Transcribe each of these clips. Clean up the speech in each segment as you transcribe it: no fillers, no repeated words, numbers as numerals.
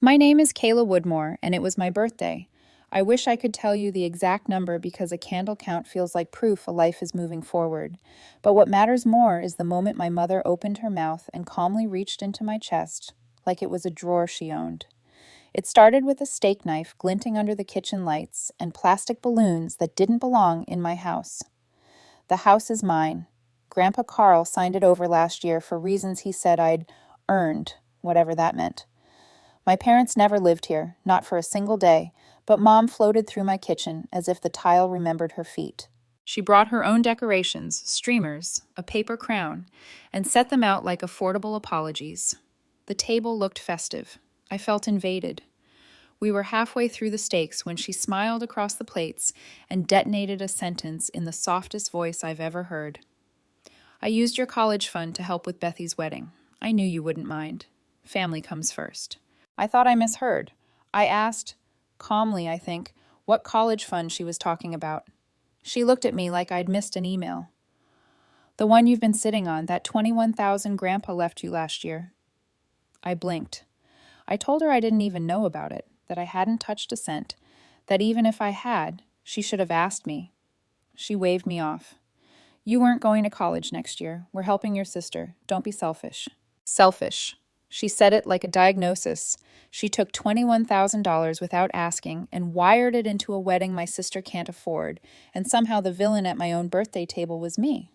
My name is Kayla Woodmore, and it was my birthday. I wish I could tell you the exact number because a candle count feels like proof a life is moving forward. But what matters more is the moment my mother opened her mouth and calmly reached into my chest, like it was a drawer she owned. It started with a steak knife glinting under the kitchen lights and plastic balloons that didn't belong in my house. The house is mine. Grandpa Carl signed it over last year for reasons he said I'd earned, whatever that meant. My parents never lived here, not for a single day, but Mom floated through my kitchen as if the tile remembered her feet. She brought her own decorations, streamers, a paper crown, and set them out like affordable apologies. The table looked festive. I felt invaded. We were halfway through the steaks when she smiled across the plates and detonated a sentence in the softest voice I've ever heard. I used your college fund to help with Bethy's wedding. I knew you wouldn't mind. Family comes first. I thought I misheard. I asked, calmly I think, what college fund she was talking about. She looked at me like I'd missed an email. The one you've been sitting on, that 21,000 Grandpa left you last year. I blinked. I told her I didn't even know about it, that I hadn't touched a cent, that even if I had, she should have asked me. She waved me off. You weren't going to college next year. We're helping your sister. Don't be selfish. Selfish. She said it like a diagnosis. She took $21,000 without asking and wired it into a wedding my sister can't afford, and somehow the villain at my own birthday table was me.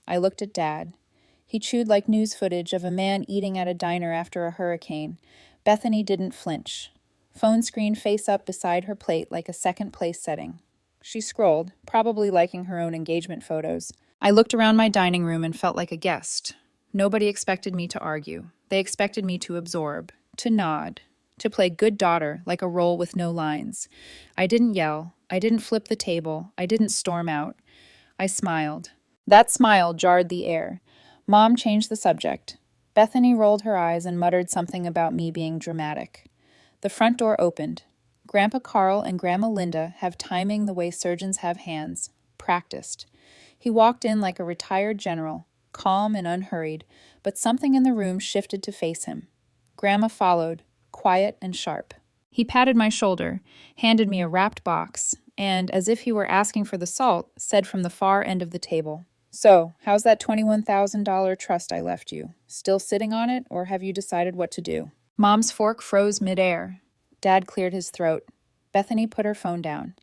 I looked at Dad. He chewed like news footage of a man eating at a diner after a hurricane. Bethany didn't flinch. Phone screen face up beside her plate like a second place setting. She scrolled, probably liking her own engagement photos. I looked around my dining room and felt like a guest. Nobody expected me to argue. They expected me to absorb, to nod, to play good daughter like a role with no lines. I didn't yell. I didn't flip the table. I didn't storm out. I smiled. That smile jarred the air. Mom changed the subject. Bethany rolled her eyes and muttered something about me being dramatic. The front door opened. Grandpa Carl and Grandma Linda have timing the way surgeons have hands. Practiced. He walked in like a retired general, calm and unhurried, but something in the room shifted to face him. Grandma followed, quiet and sharp. He patted my shoulder, handed me a wrapped box, and, as if he were asking for the salt, said from the far end of the table, "So, how's that $21,000 trust I left you? Still sitting on it, or have you decided what to do?" Mom's fork froze midair. Dad cleared his throat. Bethany put her phone down.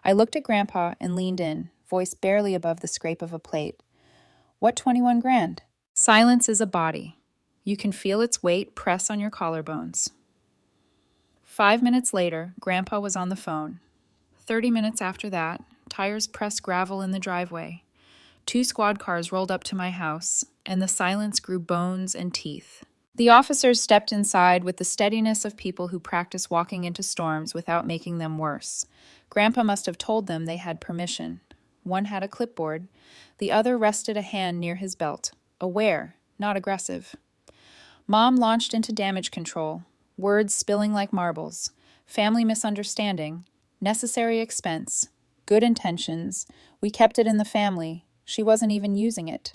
I looked at Grandpa and leaned in, voice barely above the scrape of a plate. What 21 grand? Silence is a body. You can feel its weight press on your collarbones. 5 minutes later, Grandpa was on the phone. 30 minutes after that, tires pressed gravel in the driveway. 2 squad cars rolled up to my house, and the silence grew bones and teeth. The officers stepped inside with the steadiness of people who practice walking into storms without making them worse. Grandpa must have told them they had permission. One had a clipboard. The other rested a hand near his belt, aware, not aggressive. Mom launched into damage control, words spilling like marbles, family misunderstanding, necessary expense, good intentions. We kept it in the family. She wasn't even using it.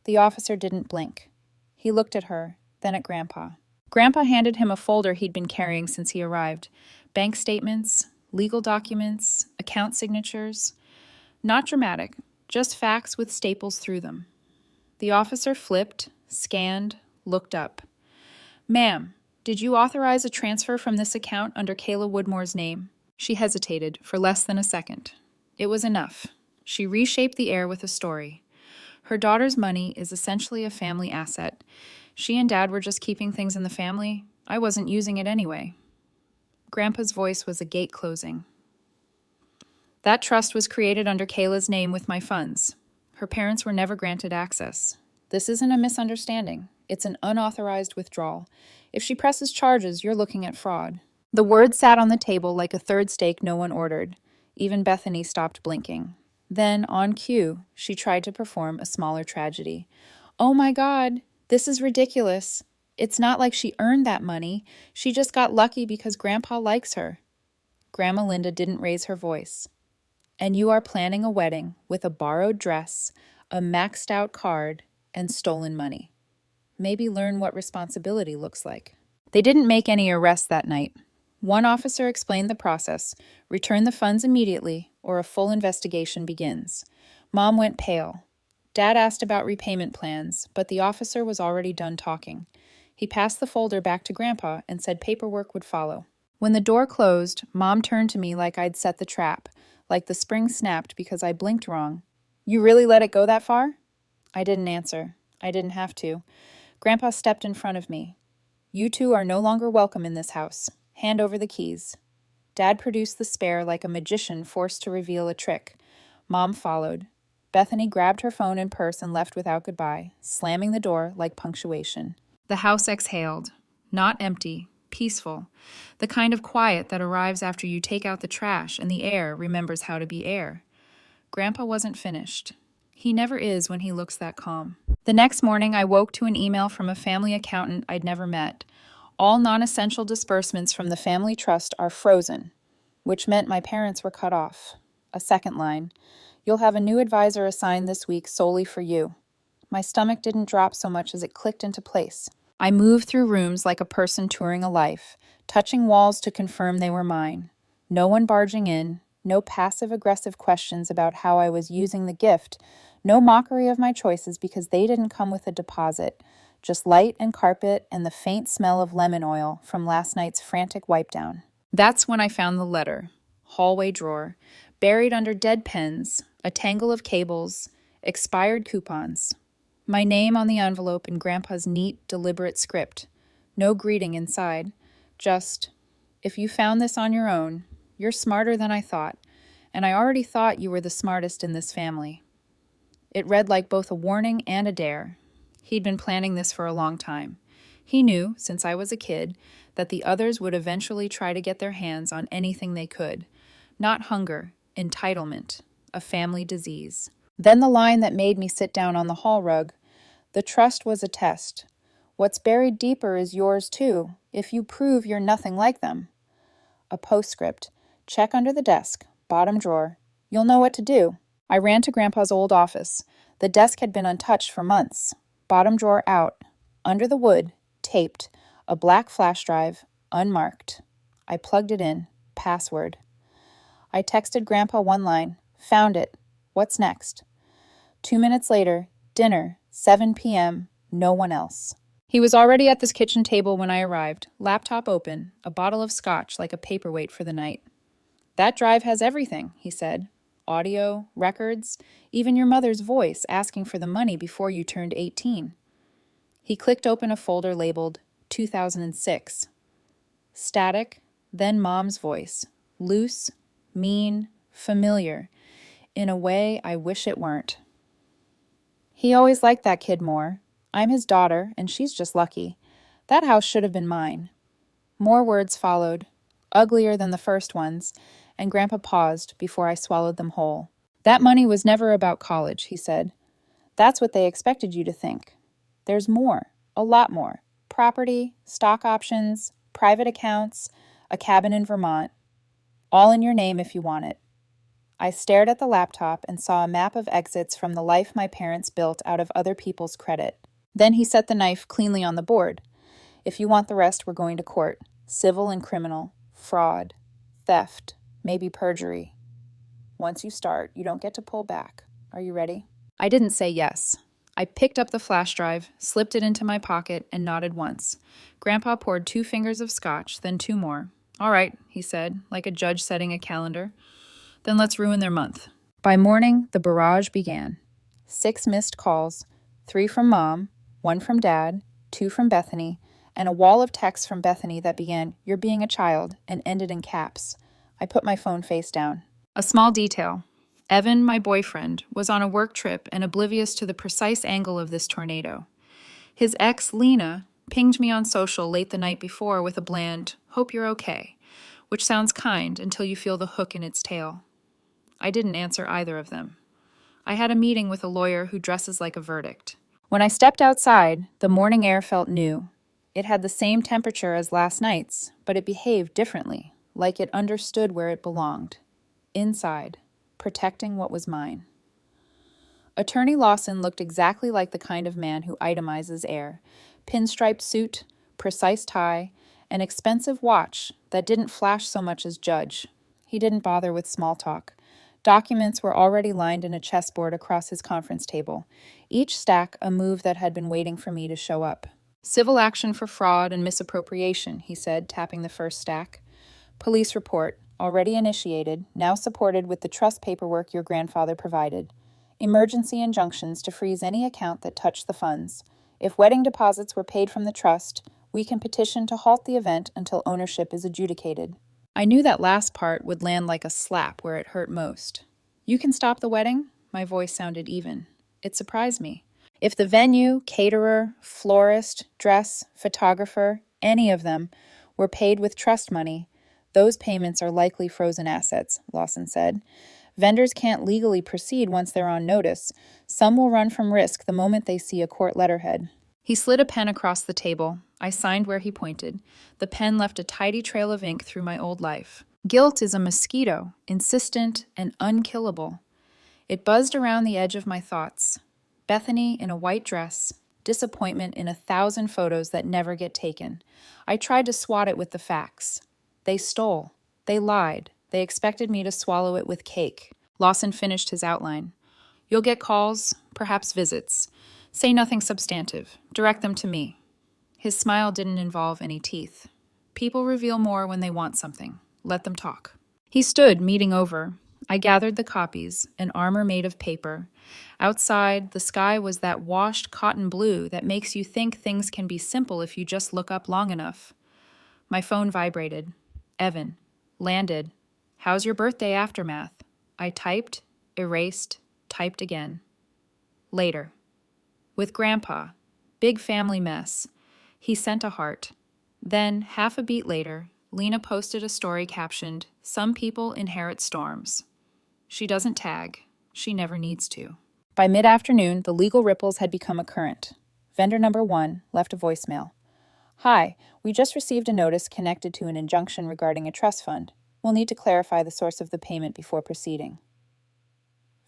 The officer didn't blink. He looked at her, then at Grandpa. Grandpa handed him a folder he'd been carrying since he arrived. Bank statements, legal documents, account signatures. Not dramatic, just facts with staples through them. The officer flipped, scanned, looked up. "Ma'am, did you authorize a transfer from this account under Kayla Woodmore's name?" She hesitated for less than a second. It was enough. She reshaped the air with a story. Her daughter's money is essentially a family asset. She and Dad were just keeping things in the family. I wasn't using it anyway. Grandpa's voice was a gate closing. That trust was created under Kayla's name with my funds. Her parents were never granted access. This isn't a misunderstanding. It's an unauthorized withdrawal. If she presses charges, you're looking at fraud. The words sat on the table like a third steak no one ordered. Even Bethany stopped blinking. Then, on cue, she tried to perform a smaller tragedy. "Oh my God, this is ridiculous. It's not like she earned that money. She just got lucky because Grandpa likes her." Grandma Linda didn't raise her voice. "And you are planning a wedding with a borrowed dress, a maxed out card, and stolen money. Maybe learn what responsibility looks like." They didn't make any arrests that night. One officer explained the process: return the funds immediately, or a full investigation begins. Mom went pale. Dad asked about repayment plans, but the officer was already done talking. He passed the folder back to Grandpa and said paperwork would follow. When the door closed, Mom turned to me like I'd set the trap, like the spring snapped because I blinked wrong. You really let it go that far? I didn't answer. I didn't have to. Grandpa stepped in front of me. You two are no longer welcome in this house. Hand over the keys. Dad produced the spare like a magician forced to reveal a trick. Mom followed. Bethany grabbed her phone and purse and left without goodbye, slamming the door like punctuation. The house exhaled. Not empty, peaceful. The kind of quiet that arrives after you take out the trash and the air remembers how to be air. Grandpa wasn't finished. He never is when he looks that calm. The next morning, I woke to an email from a family accountant I'd never met. All non-essential disbursements from the family trust are frozen, which meant my parents were cut off. A second line: you'll have a new advisor assigned this week solely for you. My stomach didn't drop so much as it clicked into place. I moved through rooms like a person touring a life, touching walls to confirm they were mine. No one barging in, no passive-aggressive questions about how I was using the gift, no mockery of my choices because they didn't come with a deposit, just light and carpet and the faint smell of lemon oil from last night's frantic wipe-down. That's when I found the letter. Hallway drawer, buried under dead pens, a tangle of cables, expired coupons. My name on the envelope in Grandpa's neat, deliberate script. No greeting inside. Just, if you found this on your own, you're smarter than I thought, and I already thought you were the smartest in this family. It read like both a warning and a dare. He'd been planning this for a long time. He knew, since I was a kid, that the others would eventually try to get their hands on anything they could. Not hunger, entitlement, a family disease. Then the line that made me sit down on the hall rug. The trust was a test. What's buried deeper is yours too, if you prove you're nothing like them. A postscript. Check under the desk, bottom drawer. You'll know what to do. I ran to Grandpa's old office. The desk had been untouched for months. Bottom drawer out. Under the wood, taped. A black flash drive, unmarked. I plugged it in. Password. I texted Grandpa one line. Found it. What's next? 2 minutes later, dinner, 7 p.m., no one else. He was already at this kitchen table when I arrived, laptop open, a bottle of scotch like a paperweight for the night. That drive has everything, he said. Audio, records, even your mother's voice asking for the money before you turned 18. He clicked open a folder labeled 2006. Static, then Mom's voice. Loose, mean, familiar. In a way I wish it weren't. He always liked that kid more. I'm his daughter, and she's just lucky. That house should have been mine. More words followed, uglier than the first ones, and Grandpa paused before I swallowed them whole. That money was never about college, he said. That's what they expected you to think. There's more, a lot more. Property, stock options, private accounts, a cabin in Vermont. All in your name if you want it. I stared at the laptop and saw a map of exits from the life my parents built out of other people's credit. Then he set the knife cleanly on the board. If you want the rest, we're going to court. Civil and criminal. Fraud. Theft. Maybe perjury. Once you start, you don't get to pull back. Are you ready? I didn't say yes. I picked up the flash drive, slipped it into my pocket, and nodded once. Grandpa poured 2 fingers of scotch, then 2 more. All right, he said, like a judge setting a calendar. Then let's ruin their month. By morning, the barrage began. 6 missed calls, 3 from Mom, 1 from Dad, 2 from Bethany, and a wall of texts from Bethany that began, "You're being a child," and ended in caps. I put my phone face down. A small detail. Evan, my boyfriend, was on a work trip and oblivious to the precise angle of this tornado. His ex, Lena, pinged me on social late the night before with a bland, "Hope you're okay," which sounds kind until you feel the hook in its tail. I didn't answer either of them. I had a meeting with a lawyer who dresses like a verdict. When I stepped outside, the morning air felt new. It had the same temperature as last night's, but it behaved differently, like it understood where it belonged. Inside, protecting what was mine. Attorney Lawson looked exactly like the kind of man who itemizes air. Pinstriped suit, precise tie, An expensive watch that didn't flash so much as judge. He didn't bother with small talk. Documents were already lined in a chessboard across his conference table, each stack a move that had been waiting for me to show up. Civil action for fraud and misappropriation, he said, tapping the first stack. Police report, already initiated, now supported with the trust paperwork your grandfather provided. Emergency injunctions to freeze any account that touched the funds. If wedding deposits were paid from the trust, we can petition to halt the event until ownership is adjudicated. I knew that last part would land like a slap where it hurt most. You can stop the wedding? My voice sounded even. It surprised me. If the venue, caterer, florist, dress, photographer, any of them, were paid with trust money, those payments are likely frozen assets, Lawson said. Vendors can't legally proceed once they're on notice. Some will run from risk the moment they see a court letterhead. He slid a pen across the table. I signed where he pointed. The pen left a tidy trail of ink through my old life. Guilt is a mosquito, insistent and unkillable. It buzzed around the edge of my thoughts. Bethany in a white dress, disappointment in 1,000 photos that never get taken. I tried to swat it with the facts. They stole. They lied. They expected me to swallow it with cake. Lawson finished his outline. You'll get calls, perhaps visits. Say nothing substantive. Direct them to me. His smile didn't involve any teeth. People reveal more when they want something. Let them talk. He stood, meeting over. I gathered the copies, an armor made of paper. Outside, the sky was that washed cotton blue that makes you think things can be simple if you just look up long enough. My phone vibrated. Evan. Landed. How's your birthday aftermath? I typed, erased, typed again. Later. With Grandpa. Big family mess. He sent a heart. Then, half a beat later, Lena posted a story captioned, Some people inherit storms. She doesn't tag. She never needs to. By mid-afternoon, the legal ripples had become a current. Vendor number 1 left a voicemail. Hi, we just received a notice connected to an injunction regarding a trust fund. We'll need to clarify the source of the payment before proceeding.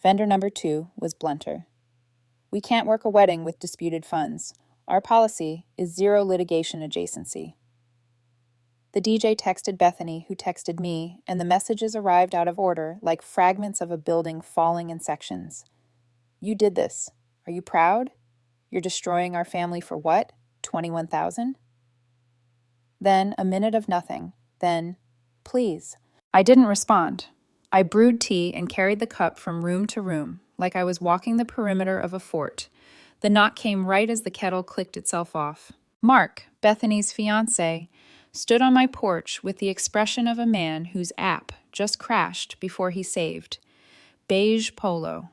Vendor number 2 was blunter. We can't work a wedding with disputed funds. Our policy is zero litigation adjacency. The DJ texted Bethany, who texted me, and the messages arrived out of order, like fragments of a building falling in sections. You did this. Are you proud? You're destroying our family for what? 21,000? Then a minute of nothing. Then, please. I didn't respond. I brewed tea and carried the cup from room to room, like I was walking the perimeter of a fort. The knock came right as the kettle clicked itself off. Mark, Bethany's fiancé, stood on my porch with the expression of a man whose app just crashed before he saved. Beige polo.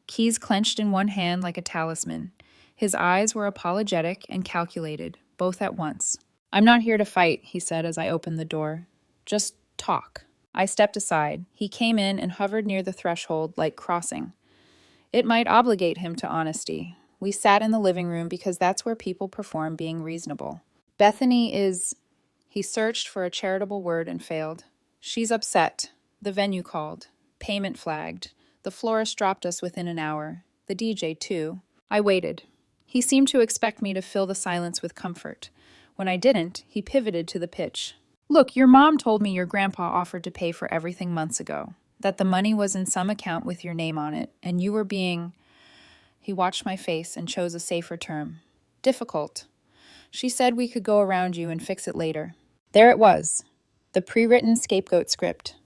Keys clenched in one hand like a talisman. His eyes were apologetic and calculated, both at once. I'm not here to fight, he said as I opened the door. Just talk. I stepped aside. He came in and hovered near the threshold like crossing. It might obligate him to honesty. We sat in the living room because that's where people perform being reasonable. Bethany is... He searched for a charitable word and failed. She's upset. The venue called. Payment flagged. The florist dropped us within an hour. The DJ, too. I waited. He seemed to expect me to fill the silence with comfort. When I didn't, he pivoted to the pitch. Look, your mom told me your grandpa offered to pay for everything months ago, that the money was in some account with your name on it, and you were being... He watched my face and chose a safer term. Difficult. She said we could go around you and fix it later. There it was, the pre-written scapegoat script.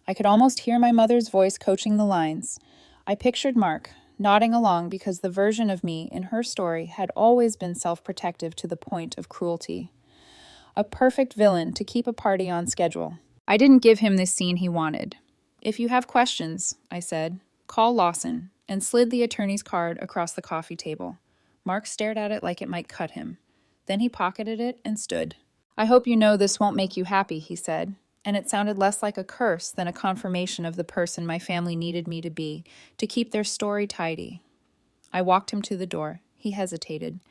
I could almost hear my mother's voice coaching the lines. I pictured Mark, nodding along because the version of me in her story had always been self-protective to the point of cruelty. A perfect villain to keep a party on schedule. I didn't give him this scene he wanted. If you have questions, I said, call Lawson, and slid the attorney's card across the coffee table. Mark stared at it like it might cut him. Then he pocketed it and stood. I hope you know this won't make you happy, he said, and it sounded less like a curse than a confirmation of the person my family needed me to be, to keep their story tidy. I walked him to the door. He hesitated.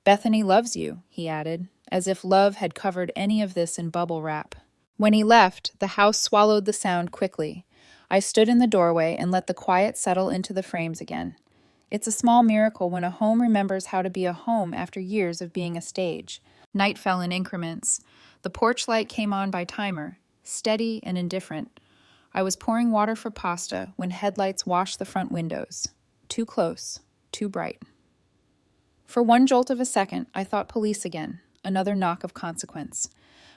Bethany loves you, he added, as if love had covered any of this in bubble wrap. When he left, the house swallowed the sound quickly. I stood in the doorway and let the quiet settle into the frames again. It's a small miracle when a home remembers how to be a home after years of being a stage. Night fell in increments. The porch light came on by timer, steady and indifferent. I was pouring water for pasta when headlights washed the front windows. Too close, too bright. For one jolt of a second, I thought police again, another knock of consequence.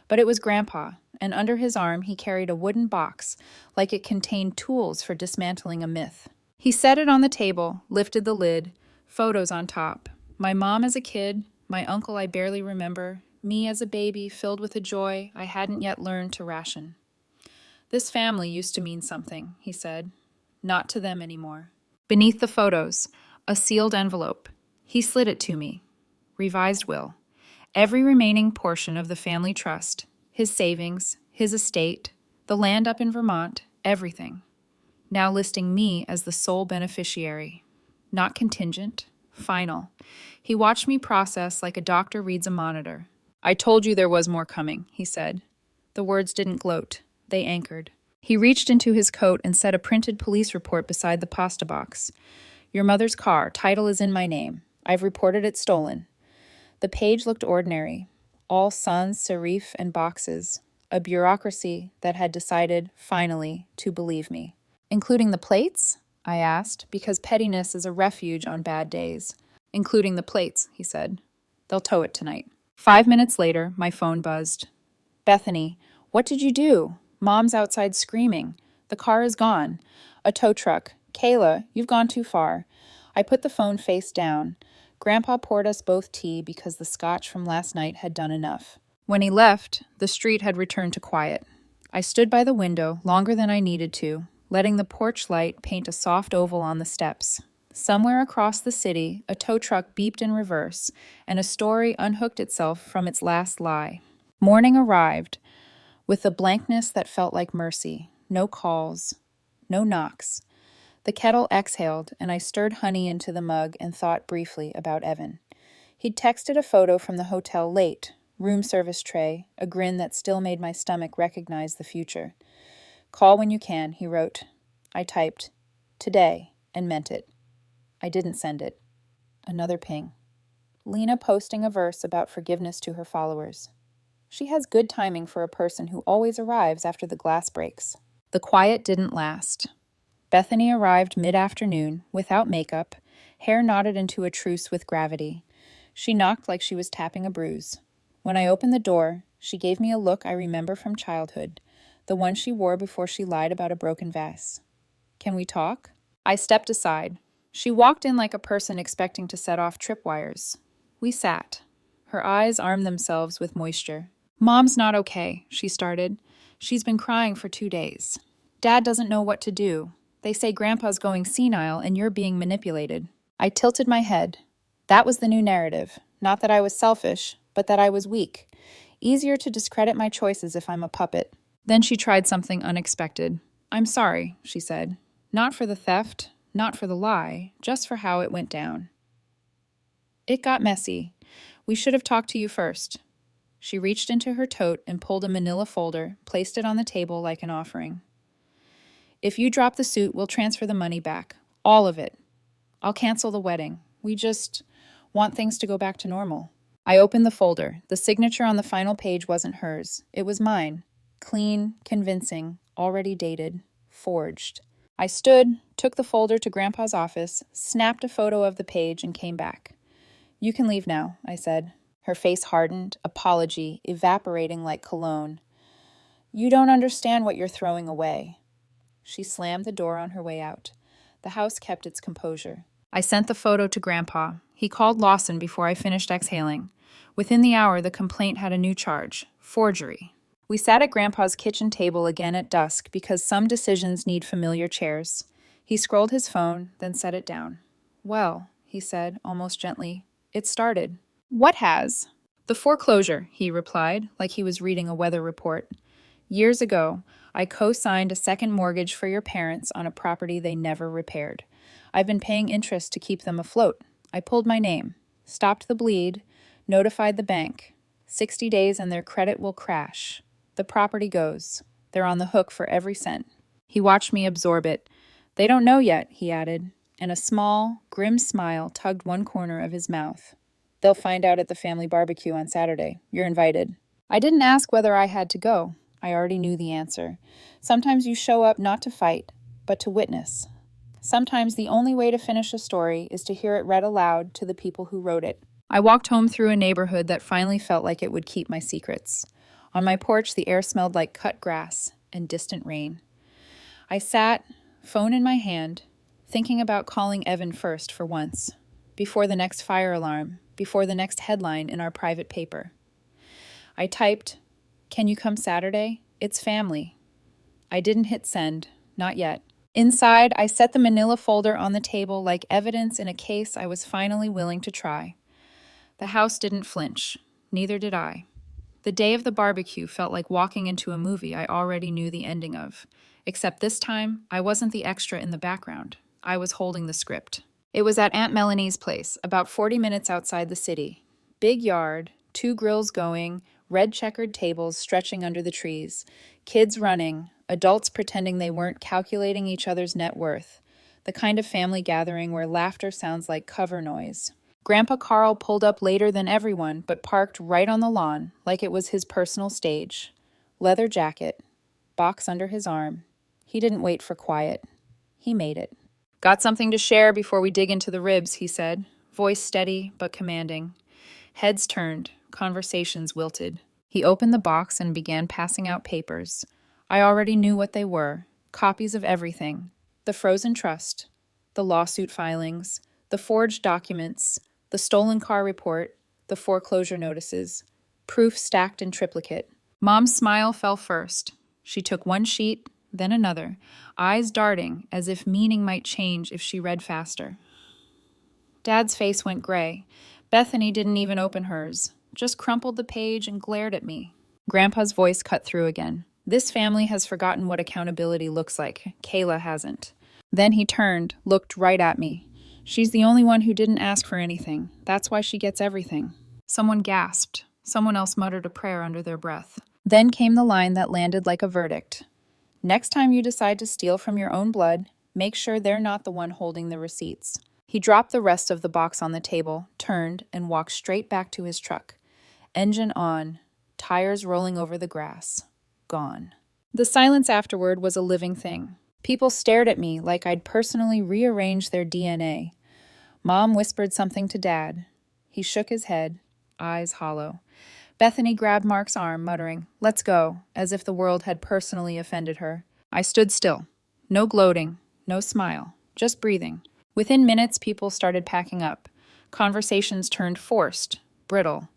But it was Grandpa, and under his arm he carried a wooden box, like it contained tools for dismantling a myth. He set it on the table, lifted the lid, photos on top. My mom as a kid, my uncle I barely remember, me as a baby filled with a joy I hadn't yet learned to ration. This family used to mean something, he said. Not to them anymore. Beneath the photos, a sealed envelope. He slid it to me. Revised will. Every remaining portion of the family trust, his savings, his estate, the land up in Vermont, everything. Now listing me as the sole beneficiary. Not contingent, final. He watched me process like a doctor reads a monitor. I told you there was more coming, he said. The words didn't gloat. They anchored. He reached into his coat and set a printed police report beside the pasta box. Your mother's car, title is in my name. I've reported it stolen. The page looked ordinary. All sans serif and boxes. A bureaucracy that had decided, finally, to believe me. Including the plates? I asked, because pettiness is a refuge on bad days. Including the plates, he said. They'll tow it tonight. 5 minutes later, my phone buzzed. Bethany, what did you do? Mom's outside screaming. The car is gone. A tow truck. Kayla, you've gone too far. I put the phone face down. Grandpa poured us both tea because the scotch from last night had done enough. When he left, the street had returned to quiet. I stood by the window longer than I needed to, letting the porch light paint a soft oval on the steps. Somewhere across the city, a tow truck beeped in reverse, and a story unhooked itself from its last lie. Morning arrived, with the blankness that felt like mercy. No calls, no knocks. The kettle exhaled, and I stirred honey into the mug and thought briefly about Evan. He'd texted a photo from the hotel late, room service tray, a grin that still made my stomach recognize the future. Call when you can, he wrote. I typed, today, and meant it. I didn't send it. Another ping. Lena posting a verse about forgiveness to her followers. She has good timing for a person who always arrives after the glass breaks. The quiet didn't last. Bethany arrived mid-afternoon, without makeup, hair knotted into a truce with gravity. She knocked like she was tapping a bruise. When I opened the door, she gave me a look I remember from childhood, the one she wore before she lied about a broken vase. Can we talk? I stepped aside. She walked in like a person expecting to set off tripwires. We sat. Her eyes armed themselves with moisture. Mom's not okay, she started. She's been crying for 2 days. Dad doesn't know what to do. They say Grandpa's going senile and you're being manipulated. I tilted my head. That was the new narrative. Not that I was selfish, but that I was weak. Easier to discredit my choices if I'm a puppet. Then she tried something unexpected. I'm sorry, she said. Not for the theft, not for the lie, just for how it went down. It got messy. We should have talked to you first. She reached into her tote and pulled a manila folder, placed it on the table like an offering. If you drop the suit, we'll transfer the money back. All of it. I'll cancel the wedding. We just want things to go back to normal. I opened the folder. The signature on the final page wasn't hers. It was mine. Clean, convincing, already dated, forged. I stood, took the folder to Grandpa's office, snapped a photo of the page, and came back. You can leave now, I said. Her face hardened, apology evaporating like cologne. You don't understand what you're throwing away. She slammed the door on her way out. The house kept its composure. I sent the photo to Grandpa. He called Lawson before I finished exhaling. Within the hour, the complaint had a new charge: forgery. We sat at Grandpa's kitchen table again at dusk because some decisions need familiar chairs. He scrolled his phone, then set it down. Well, he said, almost gently, it started. What has? The foreclosure, he replied, like he was reading a weather report. Years ago, I co-signed a second mortgage for your parents on a property they never repaired. I've been paying interest to keep them afloat. I pulled my name, stopped the bleed, notified the bank. 60 days and their credit will crash. The property goes. They're on the hook for every cent. He watched me absorb it. They don't know yet, he added, and a small, grim smile tugged one corner of his mouth. They'll find out at the family barbecue on Saturday. You're invited. I didn't ask whether I had to go. I already knew the answer. Sometimes you show up not to fight, but to witness. Sometimes the only way to finish a story is to hear it read aloud to the people who wrote it. I walked home through a neighborhood that finally felt like it would keep my secrets. On my porch, the air smelled like cut grass and distant rain. I sat, phone in my hand, thinking about calling Evan first for once, before the next fire alarm, before the next headline in our private paper. I typed, "Can you come Saturday? It's family." I didn't hit send, not yet. Inside, I set the manila folder on the table like evidence in a case I was finally willing to try. The house didn't flinch. Neither did I. The day of the barbecue felt like walking into a movie I already knew the ending of. Except this time, I wasn't the extra in the background. I was holding the script. It was at Aunt Melanie's place, about 40 minutes outside the city. Big yard, 2 grills going, red checkered tables stretching under the trees, kids running, adults pretending they weren't calculating each other's net worth. The kind of family gathering where laughter sounds like cover noise. Grandpa Carl pulled up later than everyone, but parked right on the lawn, like it was his personal stage. Leather jacket, box under his arm. He didn't wait for quiet. He made it. "Got something to share before we dig into the ribs," he said, voice steady but commanding. Heads turned, conversations wilted. He opened the box and began passing out papers. I already knew what they were, copies of everything. The frozen trust, the lawsuit filings, the forged documents, the stolen car report, the foreclosure notices, proof stacked in triplicate. Mom's smile fell first. She took one sheet, then another, eyes darting as if meaning might change if she read faster. Dad's face went gray. Bethany didn't even open hers, just crumpled the page and glared at me. Grandpa's voice cut through again. "This family has forgotten what accountability looks like. Kayla hasn't." Then he turned, looked right at me. "She's the only one who didn't ask for anything. That's why she gets everything." Someone gasped. Someone else muttered a prayer under their breath. Then came the line that landed like a verdict. "Next time you decide to steal from your own blood, make sure they're not the one holding the receipts." He dropped the rest of the box on the table, turned, and walked straight back to his truck. Engine on, tires rolling over the grass. Gone. The silence afterward was a living thing. People stared at me like I'd personally rearranged their DNA. Mom whispered something to Dad. He shook his head, eyes hollow. Bethany grabbed Mark's arm, muttering, "Let's go," as if the world had personally offended her. I stood still. No gloating, no smile, just breathing. Within minutes, people started packing up. Conversations turned forced, brittle.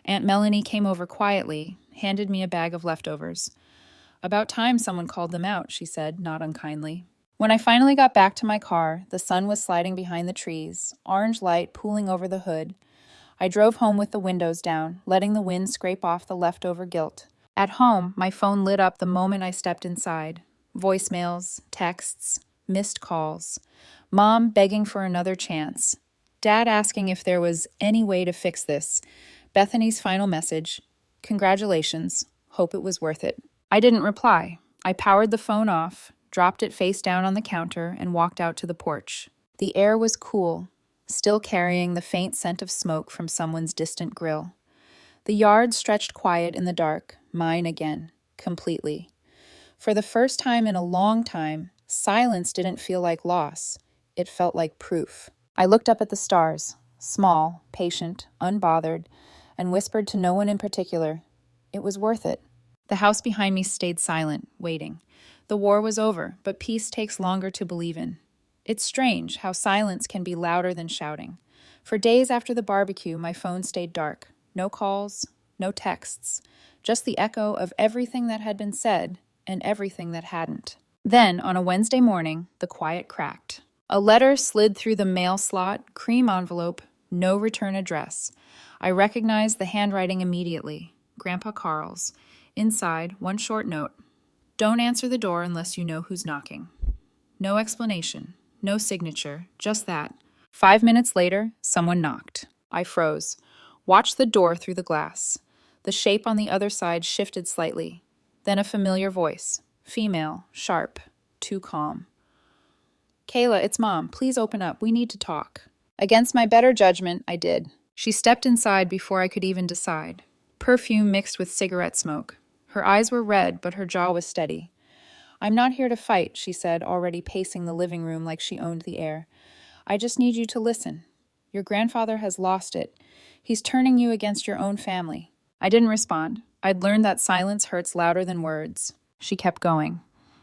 Aunt Melanie came over quietly, handed me a bag of leftovers. "About time someone called them out," she said, not unkindly. When I finally got back to my car, the sun was sliding behind the trees, orange light pooling over the hood. I drove home with the windows down, letting the wind scrape off the leftover guilt. At home, my phone lit up the moment I stepped inside. Voicemails, texts, missed calls. Mom begging for another chance. Dad asking if there was any way to fix this. Bethany's final message, "Congratulations. Hope it was worth it." I didn't reply. I powered the phone off, dropped it face down on the counter, and walked out to the porch. The air was cool, still carrying the faint scent of smoke from someone's distant grill. The yard stretched quiet in the dark, mine again, completely. For the first time in a long time, silence didn't feel like loss. It felt like proof. I looked up at the stars, small, patient, unbothered, and whispered to no one in particular, "It was worth it." The house behind me stayed silent, waiting. The war was over, but peace takes longer to believe in. It's strange how silence can be louder than shouting. For days after the barbecue, my phone stayed dark. No calls, no texts, just the echo of everything that had been said and everything that hadn't. Then, on a Wednesday morning, the quiet cracked. A letter slid through the mail slot, cream envelope, no return address. I recognized the handwriting immediately, Grandpa Carl's. Inside, one short note. "Don't answer the door unless you know who's knocking." No explanation, no signature, just that. 5 minutes later, someone knocked. I froze. Watched the door through the glass. The shape on the other side shifted slightly. Then a familiar voice. Female, sharp, too calm. "Kayla, it's Mom. Please open up. We need to talk." Against my better judgment, I did. She stepped inside before I could even decide. perfume mixed with cigarette smoke. Her eyes were red, but her jaw was steady. "I'm not here to fight," she said, already pacing the living room like she owned the air. "I just need you to listen. Your grandfather has lost it. He's turning you against your own family." I didn't respond. I'd learned that silence hurts louder than words. She kept going.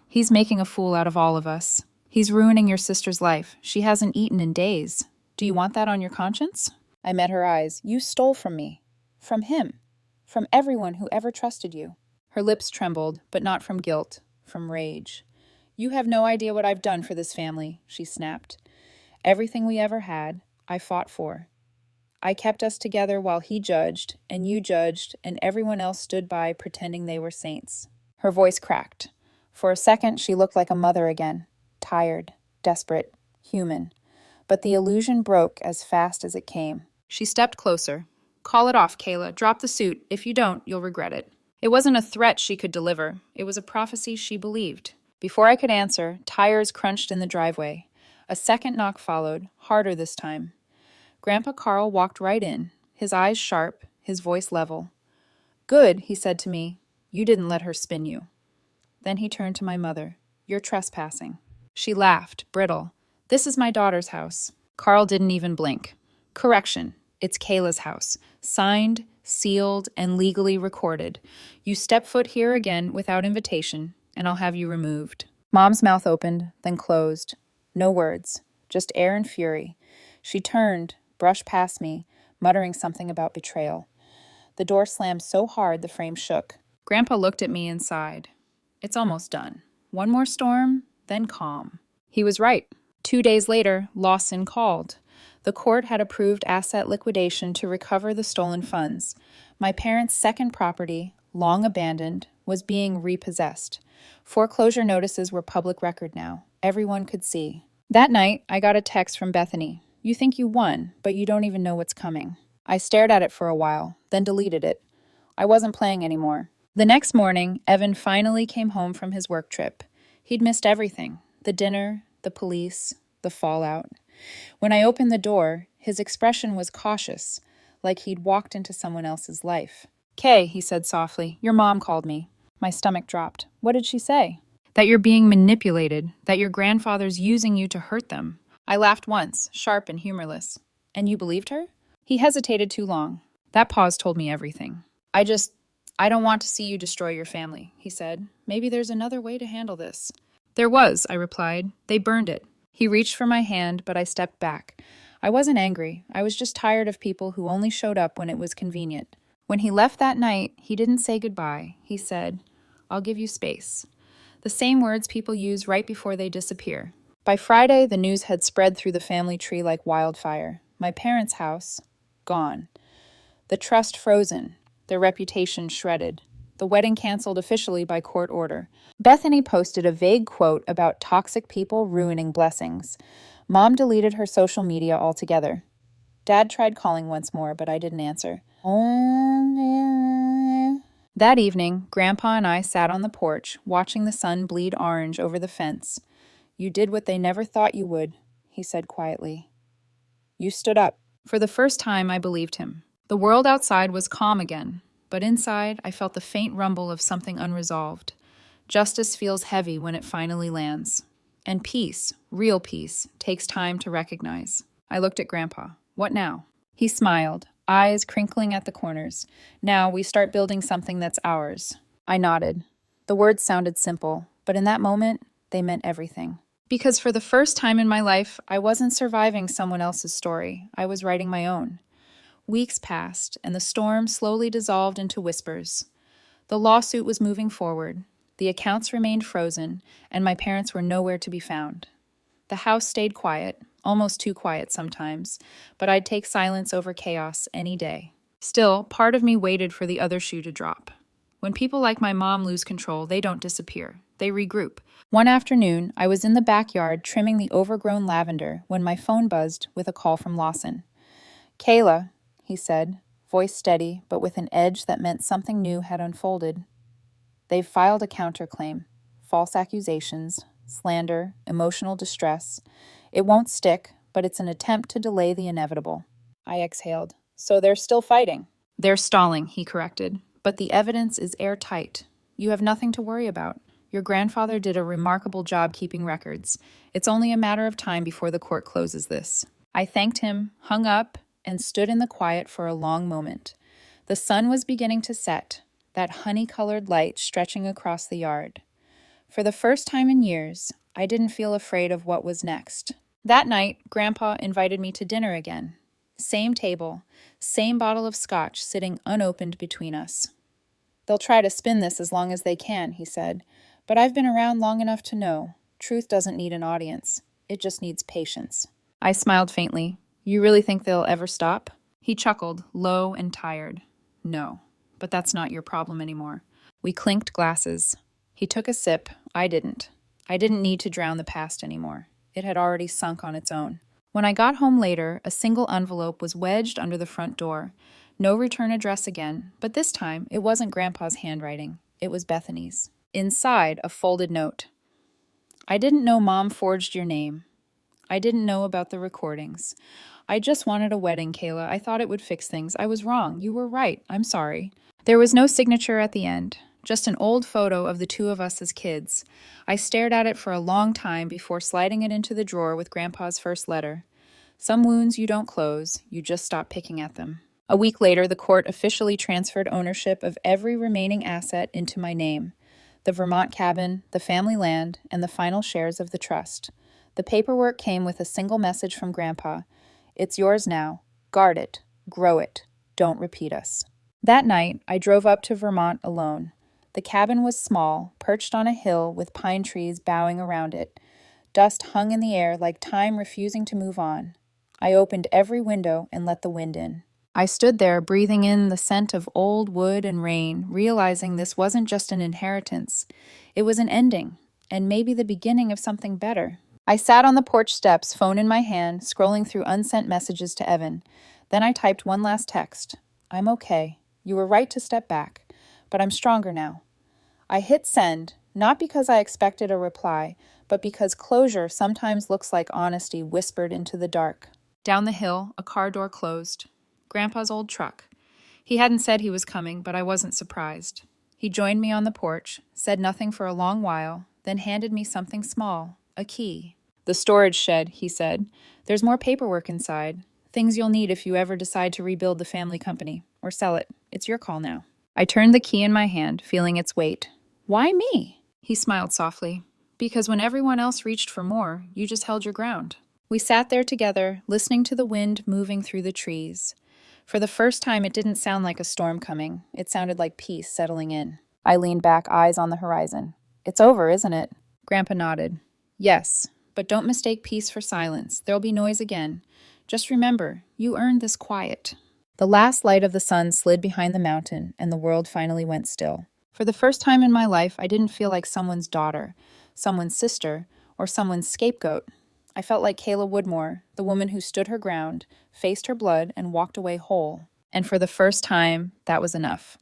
"He's making a fool out of all of us. He's ruining your sister's life. She hasn't eaten in days. Do you want that on your conscience?" I met her eyes. "You stole from me. From him. From everyone who ever trusted you." Her lips trembled, but not from guilt, from rage. "You have no idea what I've done for this family," she snapped. "Everything we ever had, I fought for. I kept us together while he judged, and you judged, and everyone else stood by pretending they were saints." Her voice cracked. For a second, she looked like a mother again, tired, desperate, human. But the illusion broke as fast as it came. She stepped closer. "Call it off, Kayla. Drop the suit. If you don't, you'll regret it." It wasn't a threat she could deliver. It was a prophecy she believed. Before I could answer, tires crunched in the driveway. A second knock followed, harder this time. Grandpa Carl walked right in, his eyes sharp, his voice level. "Good," he said to me. "You didn't let her spin you." Then he turned to my mother. "You're trespassing." She laughed, brittle. "This is my daughter's house." Carl didn't even blink. "Correction. It's Kayla's house. Signed, sealed, and legally recorded. You step foot here again without invitation, and I'll have you removed." Mom's mouth opened, then closed. No words, just air and fury. She turned, brushed past me, muttering something about betrayal. The door slammed so hard the frame shook. Grandpa looked at me and sighed. "It's almost done. One more storm, then calm." He was right. 2 days later, Lawson called. The court had approved asset liquidation to recover the stolen funds. My parents' second property, long abandoned, was being repossessed. Foreclosure notices were public record now. Everyone could see. That night, I got a text from Bethany. "You think you won, but you don't even know what's coming." I stared at it for a while, then deleted it. I wasn't playing anymore. The next morning, Evan finally came home from his work trip. He'd missed everything: the dinner, the police, the fallout. When I opened the door, his expression was cautious, like he'd walked into someone else's life. "Kay," he said softly, "your mom called me." My stomach dropped. "What did she say?" "That you're being manipulated, that your grandfather's using you to hurt them." I laughed once, sharp and humorless. "And you believed her?" He hesitated too long. That pause told me everything. I don't want to see you destroy your family," he said. "Maybe there's another way to handle this." "There was," I replied. "They burned it." He reached for my hand, but I stepped back. I wasn't angry. I was just tired of people who only showed up when it was convenient. When he left that night, he didn't say goodbye. He said, "I'll give you space." The same words people use right before they disappear. By Friday, the news had spread through the family tree like wildfire. My parents' house, gone. The trust frozen, their reputation shredded. The wedding canceled officially by court order. Bethany posted a vague quote about toxic people ruining blessings. Mom deleted her social media altogether. Dad tried calling once more, but I didn't answer. That evening, Grandpa and I sat on the porch, watching the sun bleed orange over the fence. "You did what they never thought you would," he said quietly. "You stood up." For the first time, I believed him. The world outside was calm again, but inside, I felt the faint rumble of something unresolved. Justice feels heavy when it finally lands. And peace, real peace, takes time to recognize. I looked at Grandpa. "What now?" He smiled, eyes crinkling at the corners. "Now we start building something that's ours." I nodded. The words sounded simple, but in that moment, they meant everything. Because for the first time in my life, I wasn't surviving someone else's story. I was writing my own. Weeks passed, and the storm slowly dissolved into whispers. The lawsuit was moving forward. The accounts remained frozen, and my parents were nowhere to be found. The house stayed quiet, almost too quiet sometimes, but I'd take silence over chaos any day. Still, part of me waited for the other shoe to drop. When people like my mom lose control, they don't disappear. They regroup. One afternoon, I was in the backyard trimming the overgrown lavender when my phone buzzed with a call from Lawson. "Kayla," he said, voice steady, but with an edge that meant something new had unfolded. "They've filed a counterclaim. False accusations, slander, emotional distress. It won't stick, but it's an attempt to delay the inevitable." I exhaled. "So they're still fighting?" They're stalling, he corrected, but the evidence is airtight. You have nothing to worry about. Your grandfather did a remarkable job keeping records. It's only a matter of time before the court closes this. I thanked him, hung up, and stood in the quiet for a long moment. The sun was beginning to set, that honey-colored light stretching across the yard. For the first time in years, I didn't feel afraid of what was next. That night, Grandpa invited me to dinner again. Same table, same bottle of scotch sitting unopened between us. They'll try to spin this as long as they can, he said, but I've been around long enough to know truth doesn't need an audience. It just needs patience. I smiled faintly. You really think they'll ever stop? He chuckled, low and tired. No, but that's not your problem anymore. We clinked glasses. He took a sip. I didn't. I didn't need to drown the past anymore. It had already sunk on its own. When I got home later, a single envelope was wedged under the front door. No return address again, but this time it wasn't Grandpa's handwriting. It was Bethany's. Inside, a folded note. I didn't know Mom forged your name. I didn't know about the recordings. I just wanted a wedding, Kayla. I thought it would fix things. I was wrong. You were right. I'm sorry. There was no signature at the end, just an old photo of the two of us as kids. I stared at it for a long time before sliding it into the drawer with Grandpa's first letter. Some wounds you don't close, you just stop picking at them. A week later, the court officially transferred ownership of every remaining asset into my name. The Vermont cabin, the family land, and the final shares of the trust. The paperwork came with a single message from Grandpa. It's yours now. Guard it. Grow it. Don't repeat us. That night, I drove up to Vermont alone. The cabin was small, perched on a hill with pine trees bowing around it. Dust hung in the air like time refusing to move on. I opened every window and let the wind in. I stood there, breathing in the scent of old wood and rain, realizing this wasn't just an inheritance. It was an ending, and maybe the beginning of something better. I sat on the porch steps, phone in my hand, scrolling through unsent messages to Evan. Then I typed one last text. I'm okay. You were right to step back, but I'm stronger now. I hit send, not because I expected a reply, but because closure sometimes looks like honesty whispered into the dark. Down the hill, a car door closed. Grandpa's old truck. He hadn't said he was coming, but I wasn't surprised. He joined me on the porch, said nothing for a long while, then handed me something small, a key. The storage shed, he said. There's more paperwork inside. Things you'll need if you ever decide to rebuild the family company, or sell it. It's your call now. I turned the key in my hand, feeling its weight. Why me? He smiled softly. Because when everyone else reached for more, you just held your ground. We sat there together, listening to the wind moving through the trees. For the first time, it didn't sound like a storm coming. It sounded like peace settling in. I leaned back, eyes on the horizon. It's over, isn't it? Grandpa nodded. Yes, but don't mistake peace for silence. There'll be noise again. Just remember, you earned this quiet. The last light of the sun slid behind the mountain, and the world finally went still. For the first time in my life, I didn't feel like someone's daughter, someone's sister, or someone's scapegoat. I felt like Kayla Woodmore, the woman who stood her ground, faced her blood, and walked away whole. And for the first time, that was enough.